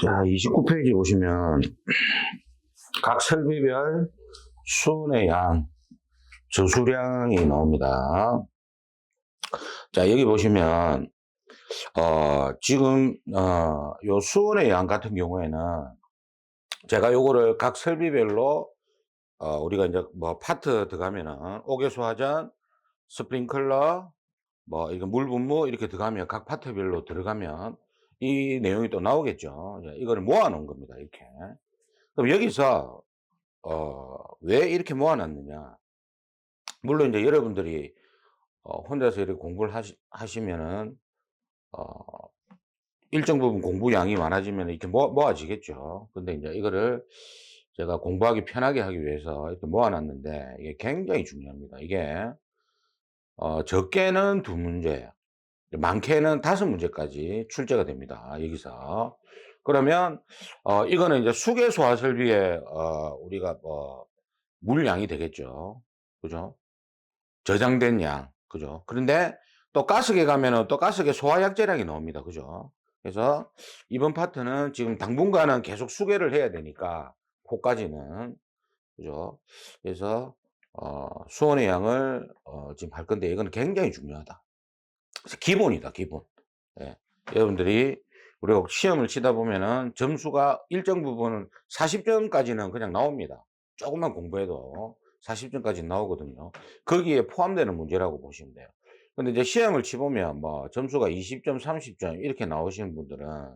자, 29페이지 보시면 각 설비별 수온의 양, 저수량이 나옵니다. 자, 여기 보시면 지금 요 수온의 양 같은 경우에는 제가 요거를 각 설비별로 우리가 이제 뭐 파트 들어가면은 옥외수화전, 스프링클러, 뭐 이거 물 분무 이렇게 들어가면 각 파트별로 들어가면 이 내용이 또 나오겠죠. 이거를 모아 놓은 겁니다. 이렇게. 그럼 여기서 왜 이렇게 모아 놨느냐. 물론 이제 여러분들이 혼자서 이렇게 공부를 하시면은 어 일정 부분 공부량이 많아지면 이렇게 모아지겠죠. 근데 이제 이거를 제가 공부하기 편하게 하기 위해서 이렇게 모아 놨는데 이게 굉장히 중요합니다. 이게 적게는 2문제, 많게는 5문제까지 출제가 됩니다. 여기서. 그러면 이거는 이제 수계소화 설비의 우리가 물량이 되겠죠. 그죠? 저장된 양. 그죠? 그런데 또 가스계 가면은 또 가스계 소화약제량이 나옵니다. 그죠? 그래서 이번 파트는 지금 당분간은 계속 수계를 해야 되니까 코까지는. 그죠? 그래서 수온의 양을 지금 할 건데 이건 굉장히 중요하다. 그래서 기본이다, 기본. 예. 여러분들이 우리가 시험을 치다 보면은 점수가 일정 부분은 40점까지는 그냥 나옵니다. 조금만 공부해도 40점까지 나오거든요. 거기에 포함되는 문제라고 보시면 돼요. 근데 이제 시험을 치보면 뭐 점수가 20점, 30점 이렇게 나오시는 분들은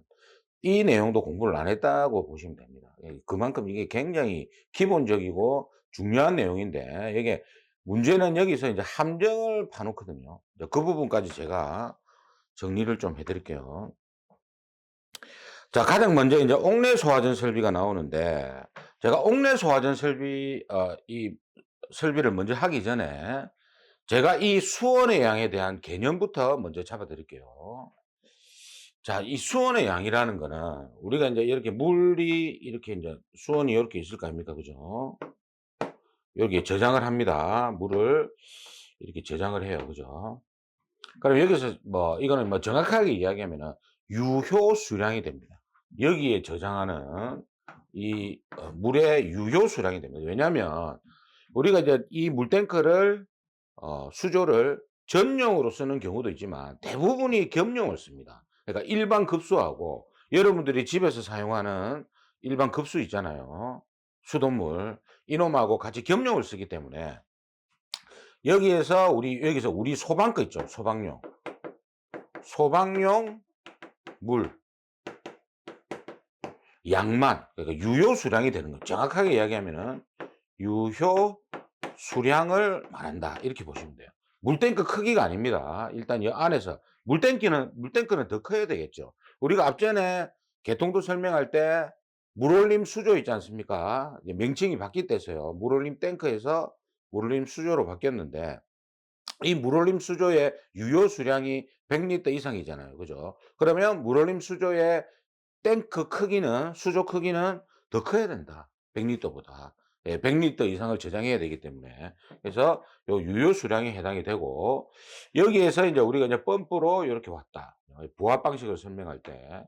이 내용도 공부를 안 했다고 보시면 됩니다. 그만큼 이게 굉장히 기본적이고 중요한 내용인데, 이게 문제는 여기서 이제 함정을 파놓거든요. 그 부분까지 제가 정리를 좀 해드릴게요. 자, 가장 먼저 이제 옥내 소화전 설비가 나오는데, 제가 옥내 소화전 설비, 이 설비를 먼저 하기 전에 제가 이 수온의 양에 대한 개념부터 먼저 잡아드릴게요. 자, 이 수온의 양이라는 거는 우리가 이제 이렇게 물이 이렇게 이제 수온이 이렇게 있을 거 아닙니까? 그죠? 여기에 저장을 합니다. 물을 이렇게 저장을 해요. 그죠? 그럼 여기서 뭐 이거는 뭐 정확하게 이야기하면은 유효 수량이 됩니다. 여기에 저장하는 이 물의 유효 수량이 됩니다. 왜냐하면 우리가 이제 이 물탱크를 수조를 전용으로 쓰는 경우도 있지만 대부분이 겸용을 씁니다. 그러니까 일반 급수하고 여러분들이 집에서 사용하는 일반 급수 있잖아요. 수돗물. 이놈하고 같이 겸용을 쓰기 때문에 여기서 우리 소방거 있죠. 소방용 물 양만, 그러니까 유효 수량이 되는 거예요. 정확하게 이야기하면은 유효 수량을 말한다. 이렇게 보시면 돼요. 물탱크 크기가 아닙니다. 일단 이 안에서 물탱크는 더 커야 되겠죠. 우리가 앞전에 개통도 설명할 때 물올림 수조 있지 않습니까? 이제 명칭이 바뀌었대서요. 물올림 탱크에서 물올림 수조로 바뀌었는데 이 물올림 수조의 유효 수량이 100리터 이상이잖아요. 그죠? 그러면 물올림 수조의 탱크 크기는, 수조 크기는 더 커야 된다. 100리터보다. 예, 100리터 이상을 저장해야 되기 때문에. 그래서 요 유효 수량에 해당이 되고, 여기에서 이제 우리가 이제 펌프로 이렇게 왔다. 부합 방식을 설명할 때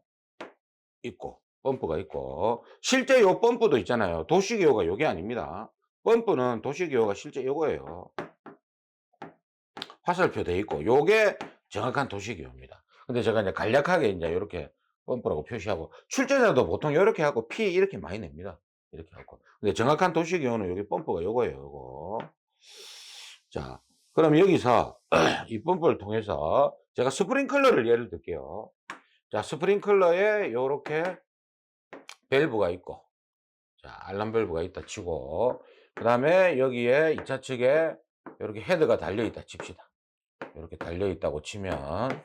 있고, 펌프가 있고, 실제 요 펌프도 있잖아요. 도시기호가 요게 아닙니다. 펌프는 도시기호가 실제 요거예요. 화살표 돼 있고, 요게 정확한 도시기호입니다. 근데 제가 이제 간략하게 이제 요렇게 펌프라고 표시하고, 출제자도 보통 요렇게 하고 P 이렇게 많이 냅니다. 이렇게 하고. 근데 정확한 도시기호는 여기 펌프가 요거예요, 요거. 자, 그럼 여기서 이 펌프를 통해서 제가 스프링클러를 예를 들게요. 자, 스프링클러에 요렇게 밸브가 있고, 자, 알람 밸브가 있다 치고, 그 다음에 여기에 2차 측에 이렇게 헤드가 달려 있다 칩시다. 이렇게 달려 있다고 치면,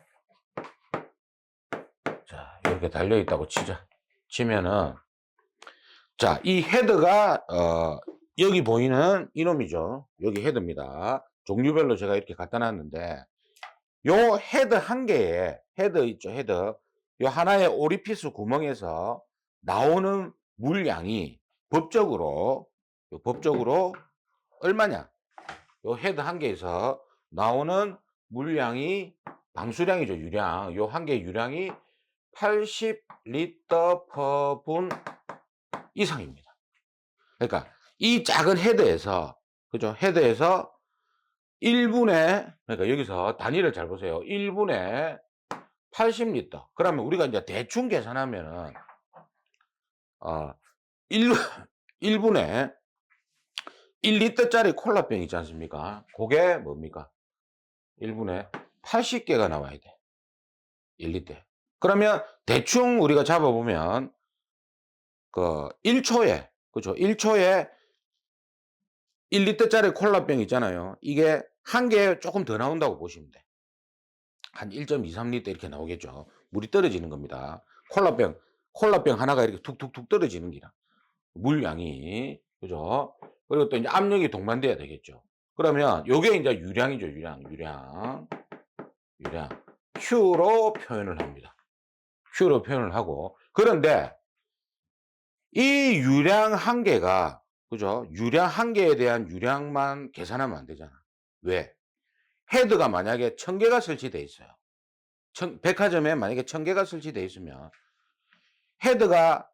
자, 이렇게 달려 있다고 치면은, 자, 이 헤드가 여기 보이는 이놈이죠. 여기 헤드입니다. 종류별로 제가 이렇게 갖다 놨는데, 요 헤드 한 개에, 헤드 있죠, 헤드. 요 하나의 오리피스 구멍에서 나오는 물량이 법적으로 얼마냐? 요 헤드 한 개에서 나오는 물량이, 방수량이죠, 유량. 요 한 개의 유량이 80리터 per 분 이상입니다. 그러니까 이 작은 헤드에서, 그죠? 헤드에서 1분에, 그러니까 여기서 단위를 잘 보세요. 1분에 80리터. 그러면 우리가 이제 대충 계산하면은, 어, 1, 1분에 1리터짜리 콜라병 있지 않습니까? 그게 뭡니까? 1분에 80개가 나와야 돼. 1리터. 그러면 대충 우리가 잡아보면, 1초에, 그죠? 1초에 1리터짜리 콜라병 있잖아요. 이게 한 개 조금 더 나온다고 보시면 돼. 한 1.23리터 이렇게 나오겠죠. 물이 떨어지는 겁니다. 콜라병 하나가 이렇게 툭툭툭 떨어지는 기라. 물량이. 그죠? 그리고 또 이제 압력이 동반돼야 되겠죠. 그러면 요게 이제 유량이죠. 유량. Q로 표현을 합니다. Q로 표현을 하고. 그런데 이 유량 한 개가, 그죠? 유량 한 개에 대한 유량만 계산하면 안 되잖아. 왜? 헤드가 만약에 1000개가 설치되어 있어요. 백화점에 만약에 1000개가 설치되어 있으면 헤드가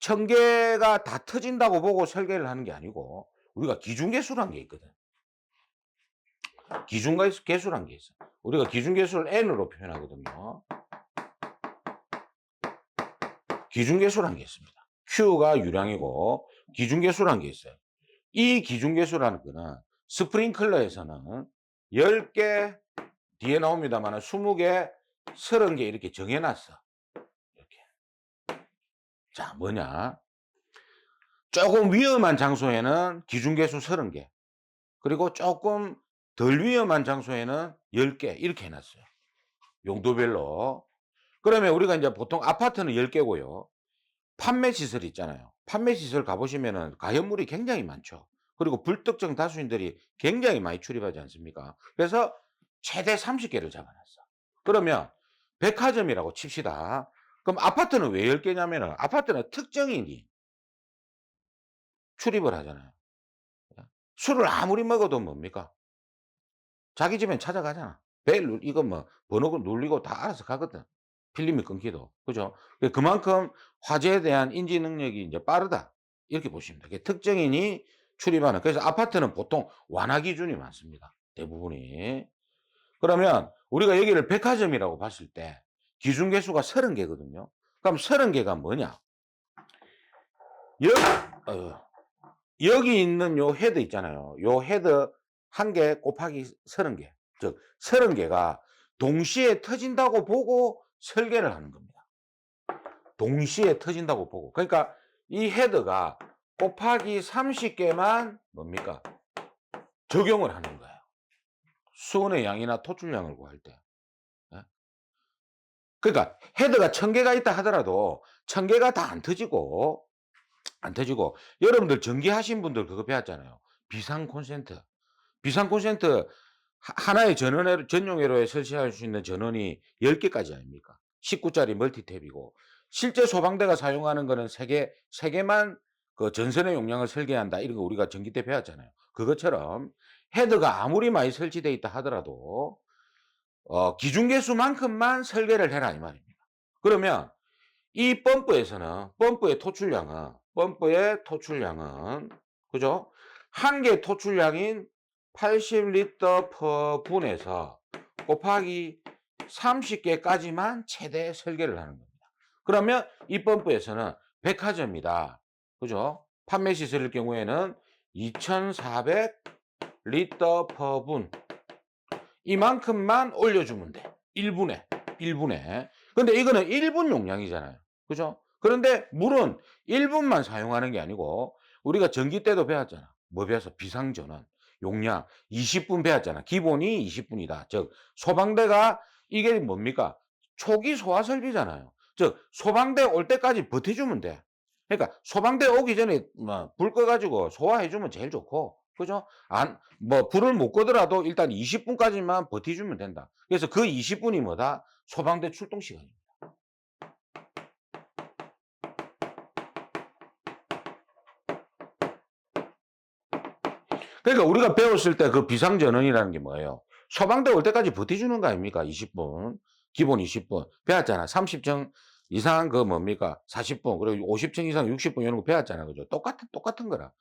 1000개가 다 터진다고 보고 설계를 하는 게 아니고, 우리가 기준계수라는 게 있거든. 기준계수라는 게 있어. 우리가 기준계수를 N으로 표현하거든요. 기준계수라는 게 있습니다. Q가 유량이고 기준계수라는 게 있어요. 이 기준계수라는 거는 스프링클러에서는 10개 뒤에 나옵니다만 20개, 30개 이렇게 정해놨어. 이렇게. 자, 뭐냐? 조금 위험한 장소에는 기준계수 30개, 그리고 조금 덜 위험한 장소에는 10개 이렇게 해놨어요. 용도별로. 그러면 우리가 이제 보통 아파트는 10개고요. 판매 시설 있잖아요. 판매 시설 가보시면은 가연물이 굉장히 많죠. 그리고 불특정 다수인들이 굉장히 많이 출입하지 않습니까? 그래서 최대 30개를 잡아놨어. 그러면 백화점이라고 칩시다. 그럼 아파트는 왜 10개냐면은 아파트는 특정인이 출입을 하잖아요. 술을 아무리 먹어도 뭡니까? 자기 집엔 찾아가잖아. 이거 뭐 번호 누르고 다 알아서 가거든. 필름이 끊기도. 그죠? 그만큼 화재에 대한 인지 능력이 이제 빠르다. 이렇게 보시면 돼요. 특정인이 출입하는. 그래서 아파트는 보통 완화 기준이 많습니다. 대부분이. 그러면 우리가 여기를 백화점이라고 봤을 때 기준 개수가 30개거든요. 그럼 30개가 뭐냐? 여기 있는 요 헤드 있잖아요. 요 헤드 한 개 곱하기 30개. 즉 30개가 동시에 터진다고 보고 설계를 하는 겁니다. 동시에 터진다고 보고. 그러니까 이 헤드가 곱하기 30개만 뭡니까? 적용을 하는 거예요. 수온의 양이나 토출량을 구할 때. 예? 그러니까 헤드가 1000개가 있다 하더라도 1000개가 다 안 터지고 여러분들 전기하신 분들 그거 배웠잖아요. 비상 콘센트. 비상 콘센트 하나의 전용회로에 설치할 수 있는 전원이 10개까지 아닙니까? 19짜리 멀티탭이고, 실제 소방대가 사용하는 거는 3개만 그 전선의 용량을 설계한다. 이런 거 우리가 전기 때 배웠잖아요. 그것처럼 헤드가 아무리 많이 설치되어 있다 하더라도 기준계수만큼만 설계를 해라 이 말입니다. 그러면 이 펌프의 토출량은 그죠? 한 개 토출량인 80리터 per 분에서 곱하기 30개까지만 최대 설계를 하는 겁니다. 그러면 이 펌프에서는 백화점이다. 그죠? 판매 시설일 경우에는 2400리터 per 분. 이만큼만 올려주면 돼. 1분에. 근데 이거는 1분 용량이잖아요. 그죠? 그런데 물은 1분만 사용하는 게 아니고 우리가 전기 때도 배웠잖아. 뭐 배웠어? 비상전원. 용량 20분 배웠잖아. 기본이 20분이다. 즉 소방대가 이게 뭡니까? 초기 소화 설비잖아요. 즉 소방대 올 때까지 버텨주면 돼. 그러니까 소방대 오기 전에 불 꺼가지고 소화해주면 제일 좋고, 그죠? 불을 못 끄더라도 일단 20분까지만 버텨주면 된다. 그래서 그 20분이 뭐다? 소방대 출동 시간입니다. 그러니까 우리가 배웠을 때 그 비상전원이라는 게 뭐예요? 소방대 올 때까지 버텨주는 거 아닙니까? 20분. 기본 20분. 배웠잖아. 이상 그 뭡니까? 40분 그리고 50층 이상 60분 이런 거 배웠잖아요. 그죠? 똑같은 거라.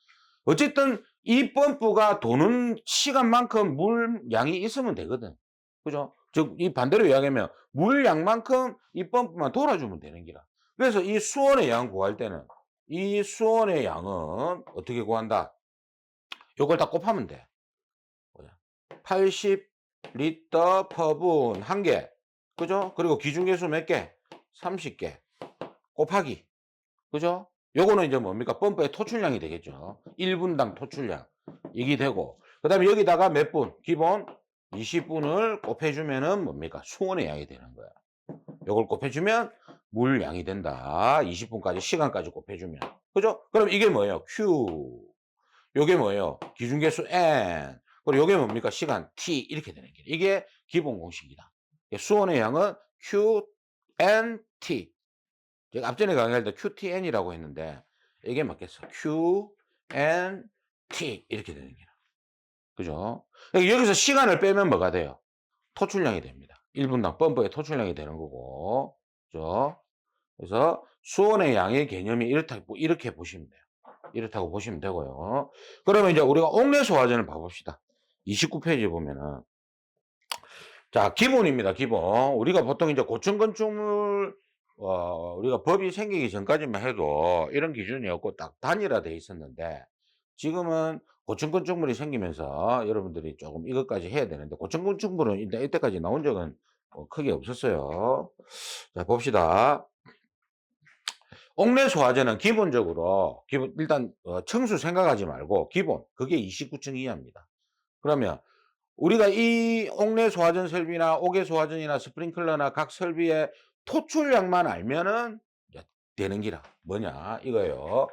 어쨌든 이 펌프가 도는 시간만큼 물 양이 있으면 되거든. 그죠? 즉 이 반대로 이야기하면 물 양만큼 이 펌프만 돌아주면 되는 기라. 그래서 이 수온의 양 구할 때는 이 수온의 양은 어떻게 구한다? 요걸 다 곱하면 돼. 80 리터 퍼분 한 개. 그죠? 그리고 기준계수 몇 개? 30개. 곱하기. 그죠? 요거는 이제 뭡니까? 펌프의 토출량이 되겠죠. 1분당 토출량. 이게 되고. 그 다음에 여기다가 몇 분? 기본 20분을 곱해주면은 뭡니까? 수온의 양이 되는 거야. 요걸 곱해주면 물 양이 된다. 20분까지, 시간까지 곱해주면. 그죠? 그럼 이게 뭐예요? Q. 요게 뭐예요? 기준계수 N. 그리고 요게 뭡니까? 시간 T. 이렇게 되는 게. 이게 기본 공식이다. 수온의 양은 Q, N, T. 제가 앞전에 강의할 때 QTN이라고 했는데 이게 맞겠어. Q, N, T 이렇게 되는 거야. 그죠? 여기서 시간을 빼면 뭐가 돼요? 토출량이 됩니다. 1분당 펌프의 토출량이 되는 거고. 그죠? 그래서 수온의 양의 개념이 이렇게 보시면 돼요. 이렇다고 보시면 되고요. 그러면 이제 우리가 옥내 소화전을 봐봅시다. 29페이지 보면은 자, 기본입니다. 기본. 우리가 보통 이제 고층건축물 우리가 법이 생기기 전까지만 해도 이런 기준이었고 딱 단일화돼 있었는데 지금은 고층건축물이 생기면서 여러분들이 조금 이것까지 해야 되는데 고층건축물은 일단 이때까지 나온 적은 크게 없었어요. 자, 봅시다. 옥내 소화전은 기본적으로 일단 층수 생각하지 말고 기본 그게 29층 이하입니다. 그러면 우리가 이 옥내 소화전 설비나 옥외 소화전이나 스프링클러나 각 설비의 토출량만 알면은 이제 되는 기라. 뭐냐? 이거예요.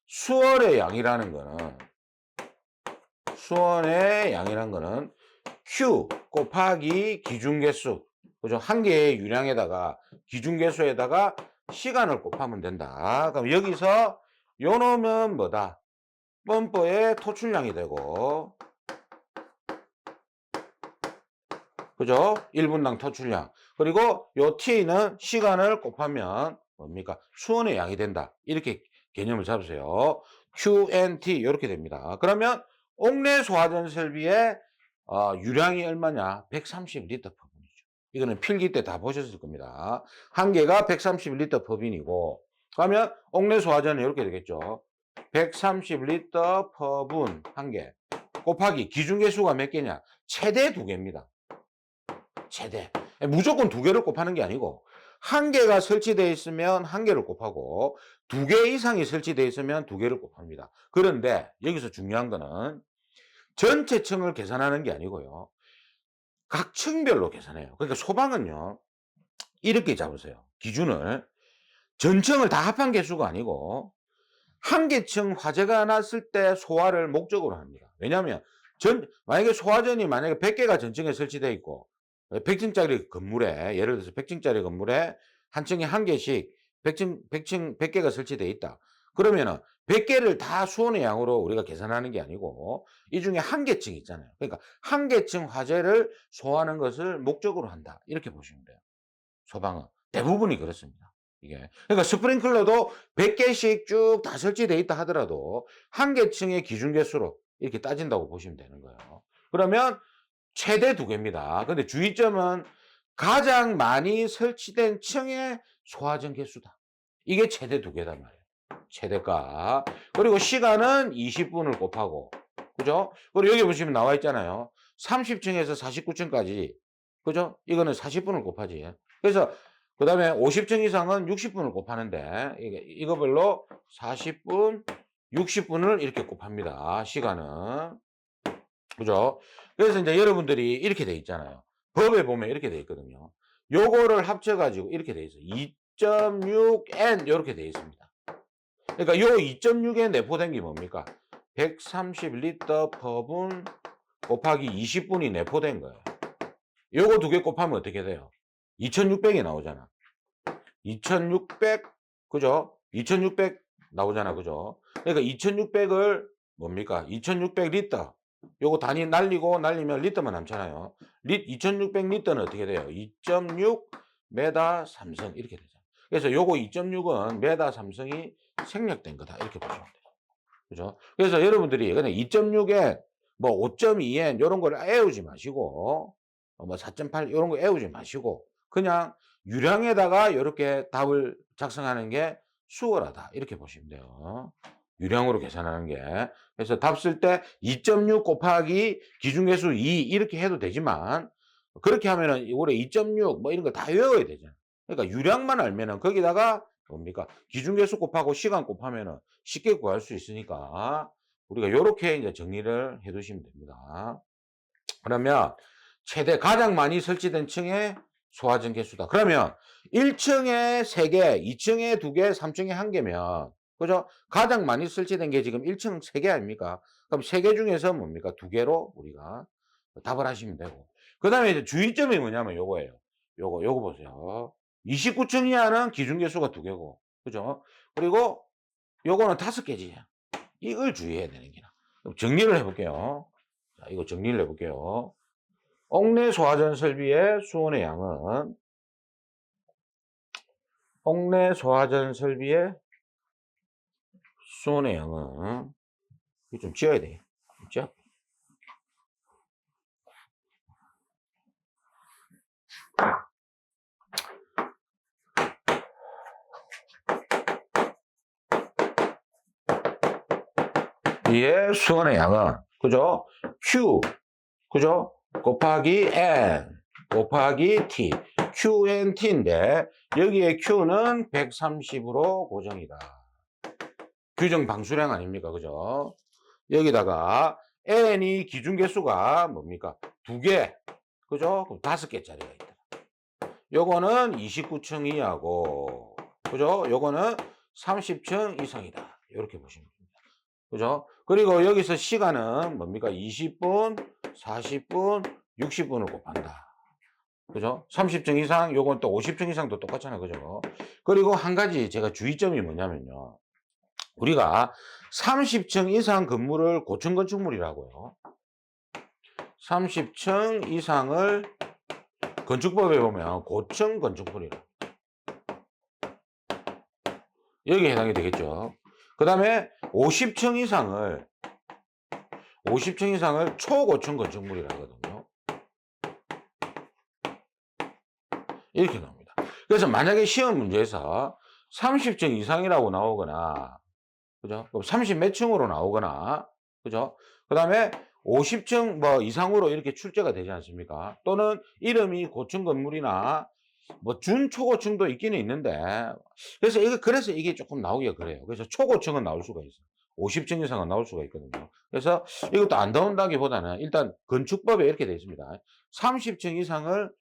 수원의 양이라는 거는 Q 곱하기 기준개수. 그죠? 한 개의 유량에다가 기준개수에다가 시간을 곱하면 된다. 그럼 여기서 요 놈은 뭐다? 펌프의 토출량이 되고 그죠? 1분당 토출량. 그리고 요 T는 시간을 곱하면 뭡니까? 수온의 양이 된다. 이렇게 개념을 잡으세요. QNT 이렇게 됩니다. 그러면 옥내 소화전 설비의 유량이 얼마냐? 130리터 per 분이죠. 이거는 필기 때 다 보셨을 겁니다. 한 개가 130리터 per 분이고 그러면 옥내 소화전은 이렇게 되겠죠. 130리터 per 분 한 개. 곱하기 기준계수가 몇 개냐? 최대 두 개입니다. 최대. 무조건 두 개를 곱하는 게 아니고 한 개가 설치되어 있으면 한 개를 곱하고 두 개 이상이 설치되어 있으면 두 개를 곱합니다. 그런데 여기서 중요한 거는 전체 층을 계산하는 게 아니고요. 각 층별로 계산해요. 그러니까 소방은요. 이렇게 잡으세요. 기준을. 전층을 다 합한 개수가 아니고 한 개 층 화재가 났을 때 소화를 목적으로 합니다. 왜냐하면 만약에 소화전이 만약에 100개가 전층에 설치되어 있고 100층짜리 건물에 예를 들어서 100층짜리 건물에 한 층에 한 개씩 100개가 설치되어 있다. 그러면은 100개를 다 수온의 양으로 우리가 계산하는 게 아니고 이 중에 한 개층 있잖아요. 그러니까 한 개층 화재를 소화하는 것을 목적으로 한다. 이렇게 보시면 돼요. 소방은 대부분이 그렇습니다. 이게 그러니까 스프링클러도 100개씩 쭉 다 설치되어 있다 하더라도 한 개층의 기준 개수로 이렇게 따진다고 보시면 되는 거예요. 그러면 최대 두 개입니다. 근데 주의점은 가장 많이 설치된 층의 소화전 개수다. 이게 최대 두 개단 말이에요. 최대가. 그리고 시간은 20분을 곱하고. 그죠? 그리고 여기 보시면 나와 있잖아요. 30층에서 49층까지. 그죠? 이거는 40분을 곱하지. 그래서 그 다음에 50층 이상은 60분을 곱하는데 이거별로 40분, 60분을 이렇게 곱합니다. 시간은. 그죠? 그래서 이제 여러분들이 이렇게 돼 있잖아요. 법에 보면 이렇게 돼 있거든요. 요거를 합쳐가지고 이렇게 돼 있어요. 2.6N 이렇게 돼 있습니다. 그러니까 요 2.6에 내포된 게 뭡니까? 130리터 per 분 곱하기 20분이 내포된 거예요. 요거 두 개 곱하면 어떻게 돼요? 2600이 나오잖아. 2600, 그죠? 2600 나오잖아. 그죠? 그러니까 2600을 뭡니까? 2600리터. 요거 단위 날리면 리터만 남잖아요. 2600리터는 어떻게 돼요? 2.6 메다 삼성 이렇게 되죠. 그래서 요거 2.6은 메다 삼성이 생략된 거다. 이렇게 보시면 돼요. 그죠? 그래서 여러분들이 그냥 2.6에 뭐 5.2엔 요런 걸 애우지 마시고 뭐 4.8 요런 거 애우지 마시고 그냥 유량에다가 요렇게 답을 작성하는 게 수월하다. 이렇게 보시면 돼요. 유량으로 계산하는 게. 그래서 답 쓸 때 2.6 곱하기 기준계수 2 이렇게 해도 되지만 그렇게 하면은 올해 2.6 뭐 이런 거 다 외워야 되잖아요. 그러니까 유량만 알면은 거기다가 뭡니까? 기준계수 곱하고 시간 곱하면은 쉽게 구할 수 있으니까 우리가 요렇게 이제 정리를 해 두시면 됩니다. 그러면 최대 가장 많이 설치된 층의 소화전 개수다. 그러면 1층에 3개, 2층에 2개, 3층에 1개면 그죠? 가장 많이 설치된 게 지금 1층 3개 아닙니까? 그럼 3개 중에서 뭡니까? 2개로 우리가 답을 하시면 되고. 그다음에 이제 주의점이 뭐냐면 요거예요. 요거 보세요. 29층 이하는 기준 개수가 2개고. 그죠? 그리고 요거는 5개지. 이걸 주의해야 되는 게나. 그럼 정리를 해 볼게요. 자, 이거 정리를 해 볼게요. 옥내 소화전 설비의 수온의 양은 옥내 소화전 설비의 수온의 양은 이거 좀 지어야 돼. 그죠? 이의 수온의 양은 그죠? Q 그죠? 곱하기 N 곱하기 T QNT인데 여기에 Q는 130으로 고정이다. 규정 방수량 아닙니까? 그죠? 여기다가 N이 기준 개수가 뭡니까? 2개. 그죠? 그럼 5개짜리가 있다. 요거는 29층 이하고, 그죠? 요거는 30층 이상이다. 이렇게 보시면 됩니다. 그죠? 그리고 여기서 시간은 뭡니까? 20분, 40분, 60분을 곱한다. 그죠? 30층 이상, 요건 또 50층 이상도 똑같잖아요. 그죠? 그리고 한 가지 제가 주의점이 뭐냐면요. 우리가 30층 이상 건물을 고층 건축물이라고요. 30층 이상을 건축법에 보면 고층 건축물이라. 여기에 해당이 되겠죠. 그 다음에 50층 이상을 초고층 건축물이라 하거든요. 이렇게 나옵니다. 그래서 만약에 시험 문제에서 30층 이상이라고 나오거나, 그죠? 30 몇 층으로 나오거나, 그죠? 그 다음에 50층 뭐 이상으로 이렇게 출제가 되지 않습니까? 또는 이름이 고층 건물이나 뭐 준초고층도 있기는 있는데, 그래서 이게 조금 나오기가 그래요. 그래서 초고층은 나올 수가 있어요. 50층 이상은 나올 수가 있거든요. 그래서 이것도 안 나온다기보다는 일단 건축법에 이렇게 되어 있습니다. 30층 이상을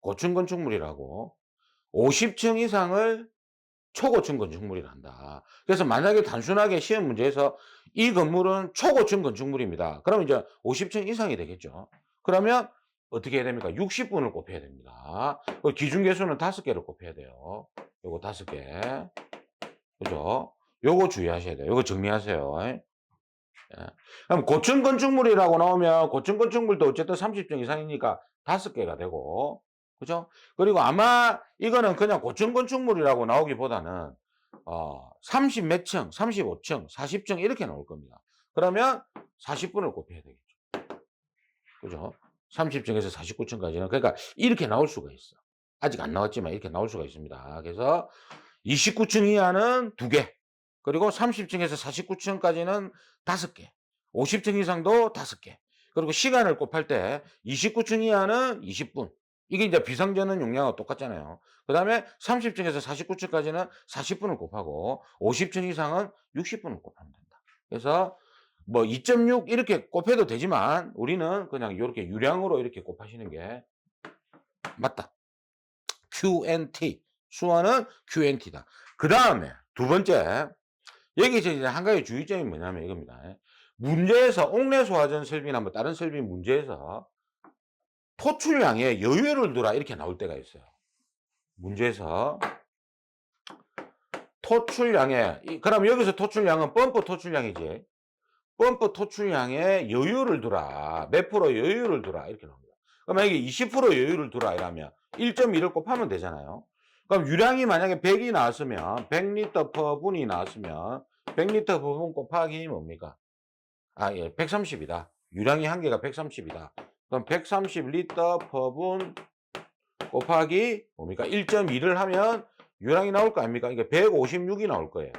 고층 건축물이라고, 50층 이상을 초고층 건축물이라 한다. 그래서 만약에 단순하게 시험 문제에서 이 건물은 초고층 건축물입니다. 그러면 이제 50층 이상이 되겠죠. 그러면 어떻게 해야 됩니까? 60분을 곱해야 됩니다. 기준 개수는 5개를 곱해야 돼요. 요거 5개. 그죠? 요거 주의하셔야 돼요. 요거 정리하세요. 예. 그럼 고층 건축물이라고 나오면 고층 건축물도 어쨌든 30층 이상이니까 5개가 되고, 그죠? 그리고 아마 이거는 그냥 고층 건축물이라고 나오기보다는 30 몇 층, 35층, 40층 이렇게 나올 겁니다. 그러면 40분을 곱해야 되겠죠. 그죠? 30층에서 49층까지는 그러니까 이렇게 나올 수가 있어. 아직 안 나왔지만 이렇게 나올 수가 있습니다. 그래서 29층 이하는 2개. 그리고 30층에서 49층까지는 5개. 50층 이상도 5개. 그리고 시간을 곱할 때 29층 이하는 20분. 이게 이제 비상전원 용량하고 똑같잖아요. 그다음에 30층에서 49층까지는 40분을 곱하고 50층 이상은 60분을 곱하면 된다. 그래서 뭐 2.6 이렇게 곱해도 되지만 우리는 그냥 요렇게 유량으로 이렇게 곱하시는 게 맞다. QNT. 수화는 QNT다. 그다음에 두 번째, 여기서 이제 한 가지 주의점이 뭐냐면 이겁니다. 문제에서 옥내 소화전 설비나 뭐 다른 설비 문제에서 토출량에 여유를 두라 이렇게 나올 때가 있어요. 문제에서 토출량에 그럼 여기서 토출량은 펌프 토출량이지. 펌프 토출량에 여유를 두라. 몇 프로 여유를 두라. 이렇게 나옵니다. 그러면 이게 20% 여유를 두라 이러면 1.1을 곱하면 되잖아요. 그럼 유량이 만약에 100이 나왔으면 100리터 per 분이 나왔으면 100리터 per 분 곱하기 뭡니까? 아, 예, 130이다. 유량이 한계가 130이다. 그럼 130리터 per 분 곱하기 뭡니까? 1.2를 하면 유량이 나올 거 아닙니까? 이게 156이 나올 거예요.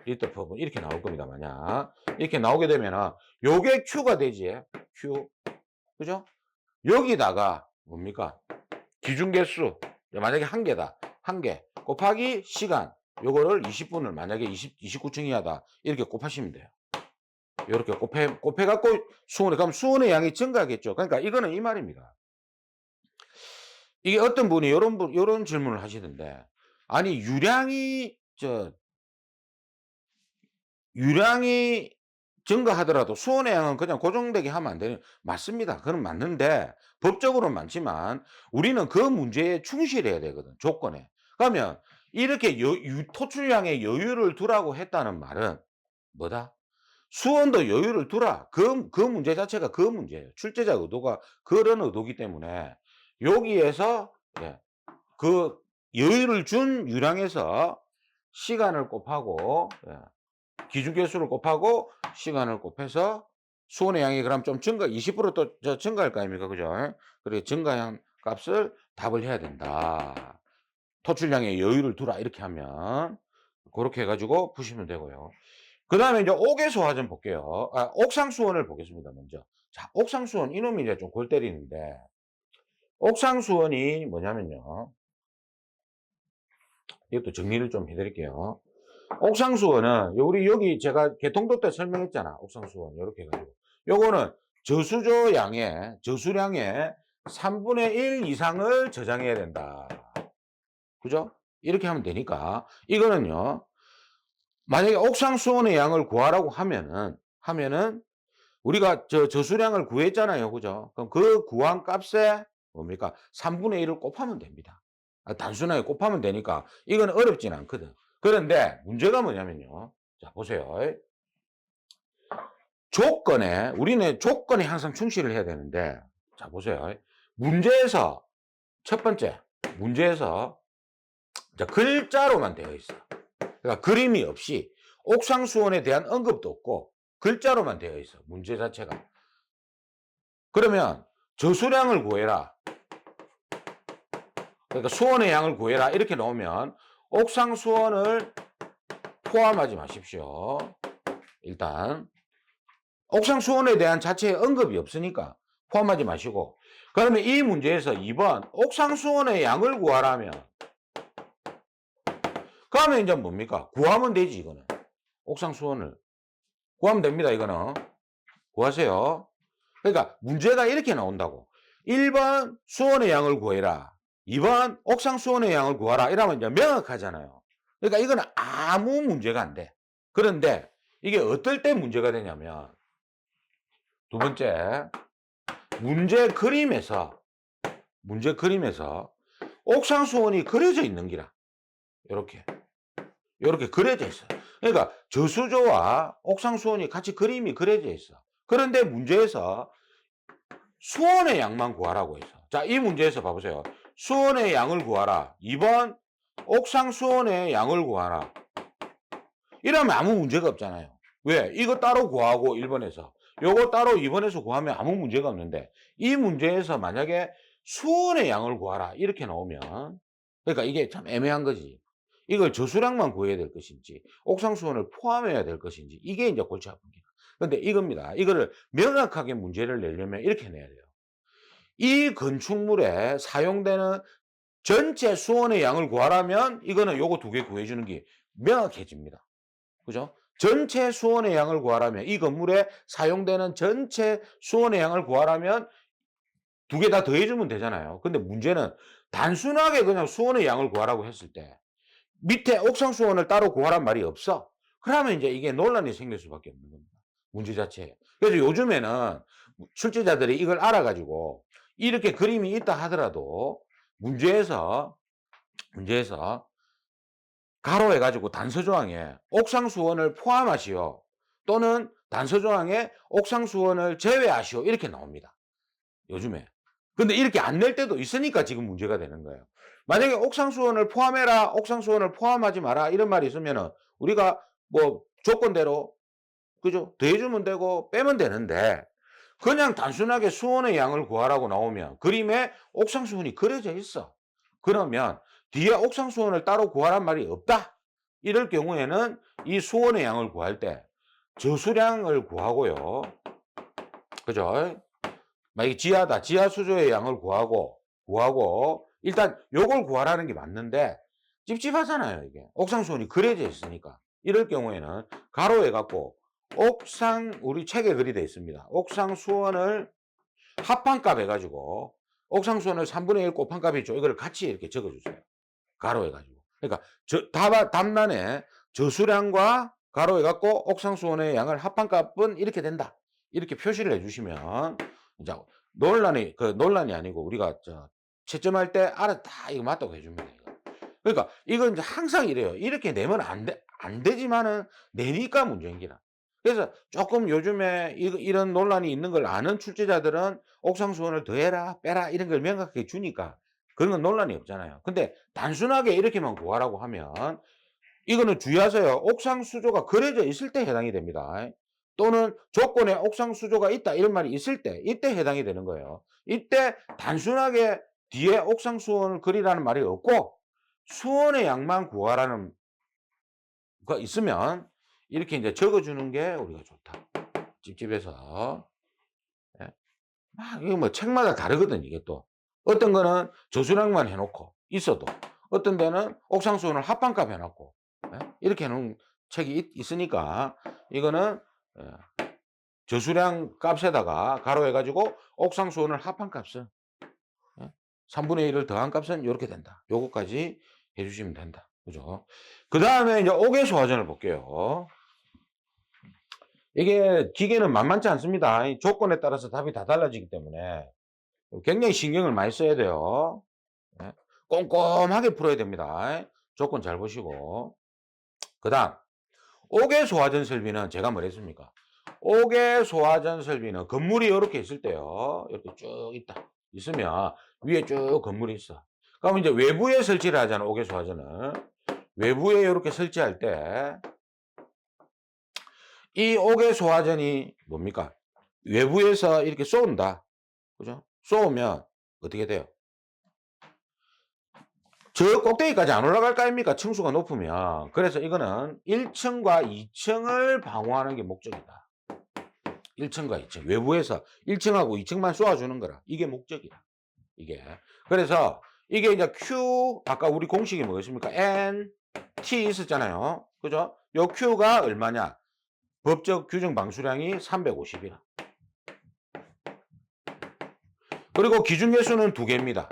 리터 per 분 이렇게 나올 겁니다. 만약 이렇게 나오게 되면은 요게 Q가 되지. Q. 그죠? 여기다가 뭡니까? 기준 개수. 만약에 한 개다. 한 개. 곱하기 시간. 요거를 20분을 만약에 29층 이하다. 이렇게 곱하시면 돼요. 요렇게 곱해갖고 그럼 수온의 양이 증가하겠죠. 그러니까 이거는 이 말입니다. 이게 어떤 분이 요런 질문을 하시던데, 아니, 유량이 증가하더라도 수온의 양은 그냥 고정되게 하면 안 되는, 맞습니다. 그건 맞는데, 법적으로는 많지만, 우리는 그 문제에 충실해야 되거든, 조건에. 그러면, 이렇게 토출량에 여유를 두라고 했다는 말은, 뭐다? 수온도 여유를 두라. 그 문제 자체가 그 문제예요. 출제자 의도가 그런 의도기 때문에, 여기에서, 예, 그 여유를 준 유량에서 시간을 곱하고, 예, 기준계수를 곱하고 시간을 곱해서 수온의 양이 그럼 좀 20% 증가할 거 아닙니까? 그죠? 그래, 증가한 값을 답을 해야 된다. 토출량에 여유를 두라. 이렇게 하면. 그렇게 해가지고 푸시면 되고요. 그 다음에 이제 옥외수화 좀 볼게요. 아, 옥상수원을 보겠습니다, 먼저. 자, 옥상수원, 이놈이 이제 좀 골 때리는데, 옥상수원이 뭐냐면요. 이것도 정리를 좀 해드릴게요. 옥상수원은 우리 여기 제가 개통도 때 설명했잖아. 옥상수원 이렇게 해가지고 요거는 저수량의 3분의 1 이상을 저장해야 된다. 그죠? 이렇게 하면 되니까 이거는요. 만약에 옥상수원의 양을 구하라고 하면은 우리가 저수량을 구했잖아요. 그죠? 그럼 그 구한 값에 뭡니까? 3분의 1을 곱하면 됩니다. 단순하게 곱하면 되니까 이건 어렵진 않거든. 그런데 문제가 뭐냐면요. 자, 보세요. 우리는 조건에 항상 충실을 해야 되는데, 자, 보세요. 첫 번째, 문제에서 글자로만 되어 있어. 그러니까 그림이 없이 옥상수원에 대한 언급도 없고 글자로만 되어 있어. 문제 자체가. 그러면 저수량을 구해라. 그러니까 수원의 양을 구해라. 이렇게 나오면 옥상수원을 포함하지 마십시오. 일단 옥상수원에 대한 자체의 언급이 없으니까 포함하지 마시고, 그러면 이 문제에서 2번 옥상수원의 양을 구하라면, 그러면 이제 뭡니까? 구하면 되지. 이거는 옥상수원을 구하면 됩니다. 이거는 구하세요. 그러니까 문제가 이렇게 나온다고. 1번 수원의 양을 구해라, 2번 옥상수원의 양을 구하라. 이러면 이제 명확하잖아요. 그러니까 이거는 아무 문제가 안 돼. 그런데 이게 어떨 때 문제가 되냐면, 두 번째, 문제 그림에서 옥상수원이 그려져 있는 기라. 요렇게 그려져 있어. 그러니까 저수조와 옥상수원이 같이 그림이 그려져 있어. 그런데 문제에서 수원의 양만 구하라고 했어. 자, 이 문제에서 봐보세요. 수원의 양을 구하라. 2번 옥상수원의 양을 구하라. 이러면 아무 문제가 없잖아요. 왜? 이거 따로 구하고 1번에서 요거 따로 2번에서 구하면 아무 문제가 없는데, 이 문제에서 만약에 수원의 양을 구하라 이렇게 나오면, 그러니까 이게 참 애매한 거지. 이걸 저수량만 구해야 될 것인지 옥상수원을 포함해야 될 것인지, 이게 이제 골치 아픈 게. 근데 이겁니다. 이거를 명확하게 문제를 내려면 이렇게 내야 돼요. 이 건축물에 사용되는 전체 수원의 양을 구하라면 이거는 요거 두 개 구해주는 게 명확해집니다. 그죠? 전체 수원의 양을 구하라면, 이 건물에 사용되는 전체 수원의 양을 구하라면 두 개 다 더해주면 되잖아요. 근데 문제는 단순하게 그냥 수원의 양을 구하라고 했을 때 밑에 옥상 수원을 따로 구하란 말이 없어. 그러면 이제 이게 논란이 생길 수밖에 없는 겁니다. 문제 자체에. 그래서 요즘에는 출제자들이 이걸 알아가지고 이렇게 그림이 있다 하더라도 문제에서 가로해가지고 단서조항에 옥상수원을 포함하시오, 또는 단서조항에 옥상수원을 제외하시오, 이렇게 나옵니다. 요즘에. 근데 이렇게 안 낼 때도 있으니까 지금 문제가 되는 거예요. 만약에 "옥상 수원을 포함해라. 옥상 수원을 포함하지 마라." 이런 말이 있으면은 우리가 뭐 조건대로 그죠? 더해 주면 되고 빼면 되는데 그냥 단순하게 수원의 양을 구하라고 나오면 그림에 옥상 수원이 그려져 있어. 그러면 뒤에 옥상 수원을 따로 구하란 말이 없다. 이럴 경우에는 이 수원의 양을 구할 때 저수량을 구하고요. 그죠? 만약에 지하다. 지하 수조의 양을 구하고 일단 요걸 구하라는 게 맞는데 찝찝하잖아요, 이게. 옥상 수온이 그려져 있으니까. 이럴 경우에는 가로해 갖고 옥상 우리 책에 그리 돼 있습니다. 옥상 수원을 합한값 해 가지고 옥상 수원을 3분의 1 곱한 값이 있죠. 이거를 같이 이렇게 적어 주세요. 가로해 가지고. 그러니까 답란에 저수량과 가로해 갖고 옥상 수온의 양을 합한 값은 이렇게 된다. 이렇게 표시를 해 주시면 이제 논란이 아니고 우리가 채점할 때 알았다. 이거 맞다고 해 줍니다, 이거. 그러니까 이건 이제 항상 이래요. 이렇게 내면 안 되지만은 내니까 문제인 기라. 그래서 조금 요즘에 이런 논란이 있는 걸 아는 출제자들은 옥상 수온을 더해라 빼라 이런 걸 명확하게 주니까 그런 건 논란이 없잖아요. 근데 단순하게 이렇게만 구하라고 하면 이거는 주의하세요. 옥상 수조가 그려져 있을 때 해당이 됩니다. 또는 조건에 옥상 수조가 있다 이런 말이 있을 때 이때 해당이 되는 거예요. 이때 단순하게 뒤에 옥상 수온을 그리라는 말이 없고 수온의 양만 구하라는 거 있으면 이렇게 이제 적어주는 게 우리가 좋다. 찝찝해서. 예. 이거 뭐 책마다 다르거든, 이게 또. 어떤 거는 저수량만 해놓고 있어도, 어떤 데는 옥상 수온을 합반값 해놓고, 예? 이렇게 해놓은 책이 있으니까, 이거는, 예, 저수량 값에다가 가로해가지고 옥상 수온을 합한 값은, 예? 3분의 1을 더한 값은 이렇게 된다. 요거까지 해주시면 된다. 그죠? 그 다음에 이제 옥외소화전을 볼게요. 이게 기계는 만만치 않습니다. 이 조건에 따라서 답이 다 달라지기 때문에 굉장히 신경을 많이 써야 돼요. 예. 꼼꼼하게 풀어야 됩니다. 조건 잘 보시고. 그다음 옥외 소화전 설비는 제가 뭐랬습니까? 옥외 소화전 설비는 건물이 이렇게 있을 때요. 이렇게 쭉 있다. 있으면 위에 쭉 건물이 있어. 그럼 이제 외부에 설치를 하잖아, 옥외 소화전을. 외부에 이렇게 설치할 때 이 옥외 소화전이 뭡니까? 외부에서 이렇게 쏜다. 그죠? 쏘면 어떻게 돼요? 저 꼭대기까지 안 올라갈 거 아닙니까? 층수가 높으면. 그래서 이거는 1층과 2층을 방어하는 게 목적이다. 1층과 2층. 외부에서 1층하고 2층만 쏘아주는 거라. 이게 목적이야. 이게. 그래서 이게 이제 Q, 아까 우리 공식이 뭐였습니까? N, T 있었잖아요. 그죠? 요 Q가 얼마냐? 법적 규정 방수량이 350이라. 그리고 기준 개수는 2개입니다.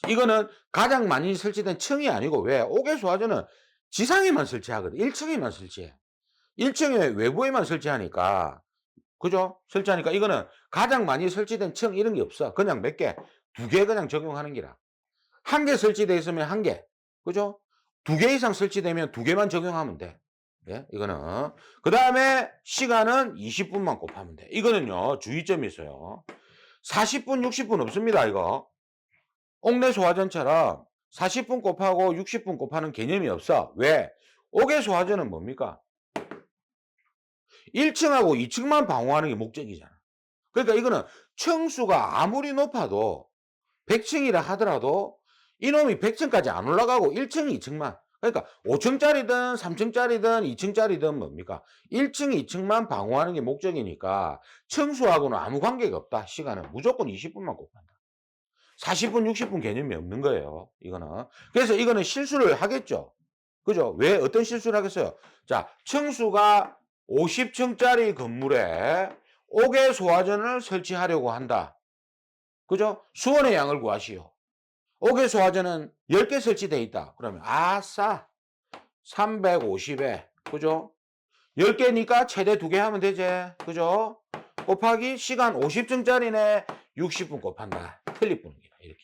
이거는 가장 많이 설치된 층이 아니고 왜? 옥외 소화전은 지상에만 설치하거든. 1층에만 설치해. 1층에 외부에만 설치하니까 그죠? 설치하니까 이거는 가장 많이 설치된 층 이런 게 없어. 그냥 몇 개, 2개 그냥 적용하는 기라. 1개 설치되어 있으면 1개. 그죠? 2개 이상 설치되면 2개만 적용하면 돼. 예? 이거는. 그다음에 시간은 20분만 곱하면 돼. 이거는요. 주의점이 있어요. 40분, 60분 없습니다, 이거. 옥내 소화전처럼 40분 곱하고 60분 곱하는 개념이 없어. 왜? 옥외 소화전은 뭡니까? 1층하고 2층만 방어하는 게 목적이잖아. 그러니까 이거는 층수가 아무리 높아도 100층이라 하더라도 이놈이 100층까지 안 올라가고 1층, 2층만. 그러니까 5층짜리든 3층짜리든 2층짜리든 뭡니까? 1층, 2층만 방어하는 게 목적이니까 층수하고는 아무 관계가 없다. 시간은 무조건 20분만 곱한다. 40분, 60분 개념이 없는 거예요. 이거는. 그래서 이거는 실수를 하겠죠. 그죠? 왜 어떤 실수를 하겠어요? 자, 층수가 50층짜리 건물에 옥외 소화전을 설치하려고 한다. 그죠? 수원의 양을 구하시오. 옥외 소화전은 10개 설치되어 있다. 그러면 아싸 350에 그죠? 10개니까 최대 2개 하면 되지. 그죠? 곱하기 시간 50층짜리네 60분 곱한다. 틀릴 뿐이다. 이렇게.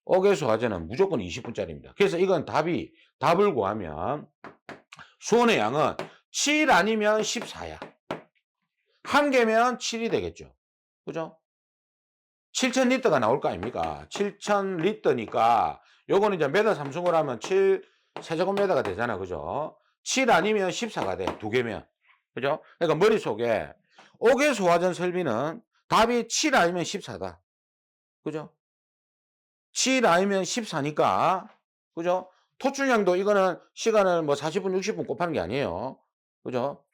옥외 소화전은 무조건 20분짜리입니다. 그래서 이건 답을 구하면 수원의 양은 7 아니면 14야. 1개면 7이 되겠죠. 그죠? 7,000 리터가 나올 거 아닙니까? 7,000 리터니까 요거는 이제 메다 삼성으로 하면 7 세제곱미터가 되잖아. 그죠? 7 아니면 14가 돼. 두 개면. 그죠? 그러니까 머릿속에 옥외 소화전 설비는 답이 7 아니면 14다. 그죠? 7 아니면 14니까. 그죠? 토출량도 이거는 시간을 뭐 40분, 60분 곱하는 게 아니에요. 그죠?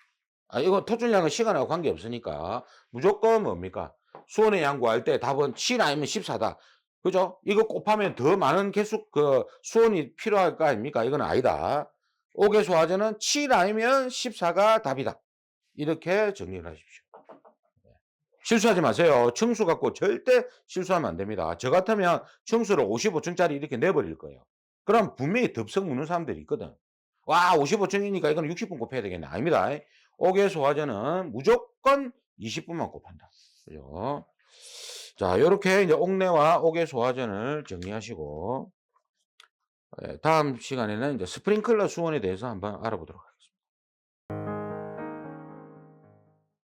아, 이거 토출량은 시간하고 관계없으니까 무조건 뭡니까? 수온의 양 구할 때 답은 7 아니면 14다. 그죠? 이거 곱하면 더 많은 개수, 수온이 필요할 거 아닙니까? 이건 아니다. 옥외소화제는 7 아니면 14가 답이다. 이렇게 정리를 하십시오. 실수하지 마세요. 층수 갖고 절대 실수하면 안 됩니다. 저 같으면 층수를 55층짜리 이렇게 내버릴 거예요. 그럼 분명히 덥석 묻는 사람들이 있거든. 와, 55층이니까 이거는 60분 곱해야 되겠네. 아닙니다. 옥외 소화제는 무조건 20분만 곱한다. 그죠? 자, 요렇게 이제 옥내와 옥외 소화제를 정리하시고, 다음 시간에는 이제 스프링클러 수온에 대해서 한번 알아보도록 하겠습니다.